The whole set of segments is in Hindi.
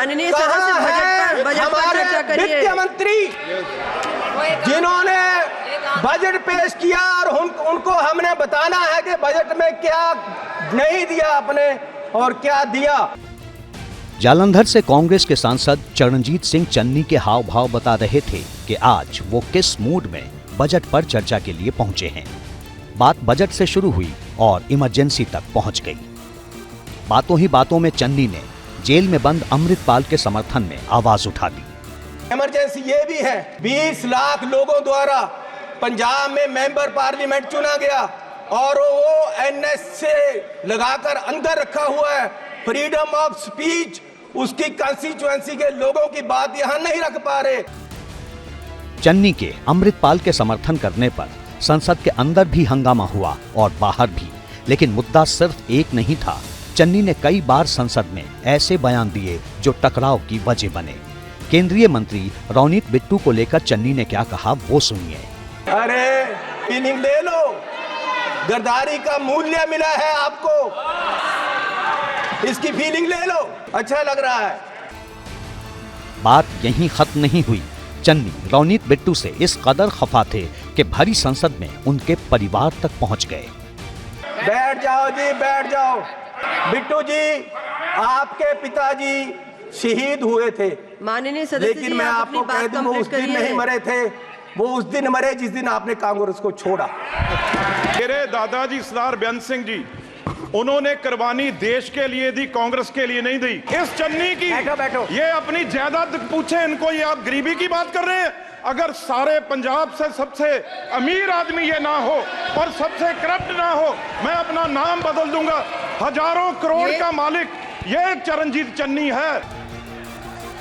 माननीय सदस्य बजट पर चर्चा करिए। वित्त मंत्री जिन्होंने बजट पेश किया और उनको हमने बताना है कि बजट में क्या नहीं दिया आपने और क्या दिया। जालंधर से कांग्रेस के सांसद चरणजीत सिंह चन्नी के हाव भाव बता रहे थे कि आज वो किस मूड में बजट पर चर्चा के लिए पहुंचे हैं। बात बजट से शुरू हुई और इमरजेंसी तक पहुंच गई। बातों ही बातों में चन्नी ने जेल में बंद अमृतपाल के समर्थन में आवाज उठा दी। इमरजेंसी ये भी है, 20 लाख लोगों द्वारा पंजाब में मेंबर पार्लियामेंट चुना गया और वो एनएस से लगाकर अंदर रखा हुआ है। फ्रीडम ऑफ स्पीच, उसकी कंस्टिट्यूएंसी के लोगों की बात यहां नहीं रख पा रहे। चन्नी के अमृतपाल के समर्थन करने पर संसद के अंदर भी हंगामा हुआ और बाहर भी, लेकिन मुद्दा सिर्फ एक नहीं था। चन्नी ने कई बार संसद में ऐसे बयान दिए जो टकराव की वजह बने। केंद्रीय मंत्री रौनीत बिट्टू को लेकर चन्नी ने क्या कहा वो सुनिए। अरे फीलिंग ले लो, गद्दारी का मूल्य मिला है आपको, इसकी फीलिंग ले लो, अच्छा लग रहा है। बात यहीं खत्म नहीं हुई। चन्नी रौनीत बिट्टू से इस कदर खफा थे कि भरी संसद में उनके परिवार तक पहुंच गए। बैठ जाओ जी, बैठ जाओ। बिट्टू जी, आपके पिताजी शहीद हुए थे, माननीय सदस्य लेकिन मैं आपको कह दूं वो उस दिन नहीं मरे थे, वो उस दिन मरे जिस दिन आपने कांग्रेस को छोड़ा। मेरे दादाजी सरदार बेअंत सिंह जी, उन्होंने कुर्बानी देश के लिए दी, कांग्रेस के लिए नहीं दी। इस चन्नी की बैठो। ये अपनी जायदाद पूछे इनको, ये आप गरीबी की बात कर रहे हैं। अगर सारे पंजाब से सबसे अमीर आदमी ये ना हो और सबसे करप्ट ना हो, मैं अपना नाम बदल दूंगा। हजारों करोड़ का मालिक ये चरणजीत चन्नी है।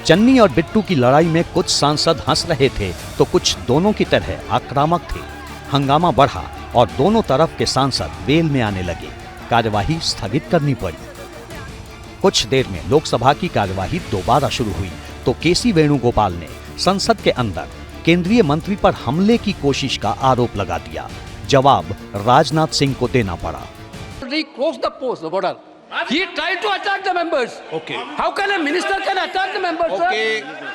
चन्नी और बिट्टू की लड़ाई में कुछ सांसद हंस रहे थे तो कुछ दोनों की तरह आक्रामक थे। हंगामा बढ़ा और दोनों तरफ के सांसद वेल में आने लगे। कार्यवाही स्थगित करनी पड़ी। कुछ देर में लोकसभा की कार्यवाही दोबारा शुरू हुई तो केसी वेणुगोपाल ने संसद के अंदर केंद्रीय मंत्री पर हमले की कोशिश का आरोप लगा दिया। जवाब राजनाथ सिंह को देना पड़ा। He crossed the post, the border. He tried to attack the members. Okay. How can a minister can attack the members, sir?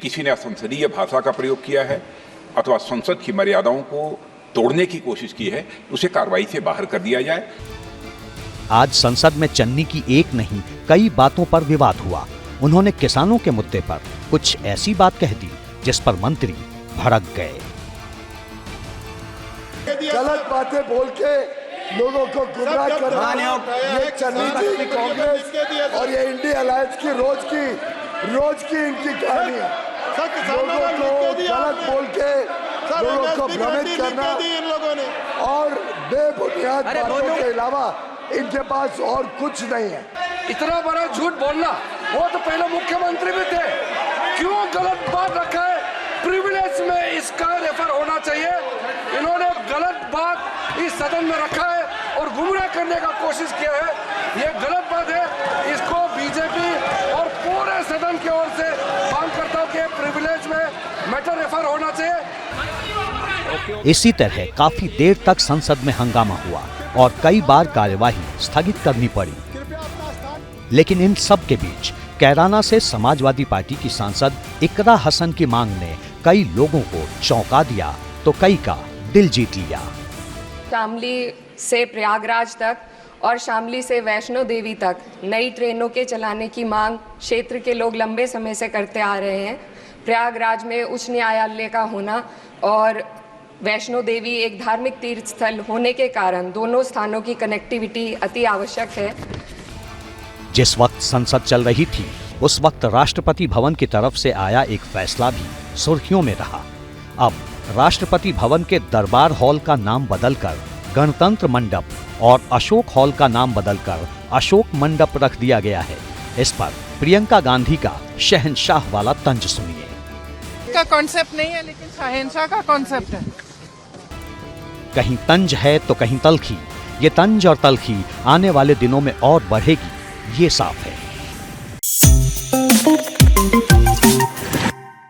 किसी ने असंसदीय भाषा का प्रयोग किया है अथवा संसद की मर्यादाओं को तोड़ने की कोशिश की है, उसे कार्रवाई से बाहर कर दिया जाए। आज संसद में चन्नी की एक नहीं कई बातों पर विवाद हुआ। उन्होंने किसानों के मुद्दे पर कुछ ऐसी बात कह दी जिस पर मंत्री भड़क गए। गलत बातें बोल के लोगों को गुमराह करना, ये चन्नी जी कांग्रेस और ये इंडिया अलायंस की रोज की इनकी कहानी है। लोगों को गलत बोल के लोगों को भ्रमित करना और बेबुनियाद बातों के अलावा इनके पास और कुछ नहीं है। इतना बड़ा झूठ बोलना, वो तो पहले मुख्यमंत्री भी थे। क्यों गलत बात रखा है? प्रिविलेज में इसका रेफर होना चाहिए। इन्होंने गलत बात इस सदन में रखा है और गुमराह करने का कोशिश किया है। ये गलत बात है। इसको बीजेपी और पूरे सदन की ओर से मांग करता हूं कि प्रिविलेज में मैटर रेफर होना चाहिए। इसी तरह काफी देर तक संसद में हंगामा हुआ और कई बार कार्यवाही स्थगित करनी पड़ी। लेकिन इन सब के बीच कैराना से समाजवादी पार्टी की सांसद इकरा हसन की मांग ने कई लोगों को चौंका दिया तो कई का दिल जीत लिया। शामली से प्रयागराज तक और शामली से वैष्णो देवी तक नई ट्रेनों के चलाने की मांग क्षेत्र के लोग लंबे समय से करते आ रहे हैं। प्रयागराज में उच्च न्यायालय का होना और वैष्णो देवी एक धार्मिक तीर्थ स्थल होने के कारण दोनों स्थानों की कनेक्टिविटी अति आवश्यक है। जिस वक्त संसद चल रही थी उस वक्त राष्ट्रपति भवन की तरफ से आया एक फैसला भी सुर्खियों में रहा। अब राष्ट्रपति भवन के दरबार हॉल का नाम बदलकर गणतंत्र मंडप और अशोक हॉल का नाम बदलकर अशोक मंडप रख दिया गया है। इस पर प्रियंका गांधी का शहंशाह वाला तंज सुनिए। का कॉन्सेप्ट नहीं है लेकिन शहंशाह का कॉन्सेप्ट है। कहीं तंज है तो कहीं तलखी। ये तंज और तलखी आने वाले दिनों में और बढ़ेगी, ये साफ है।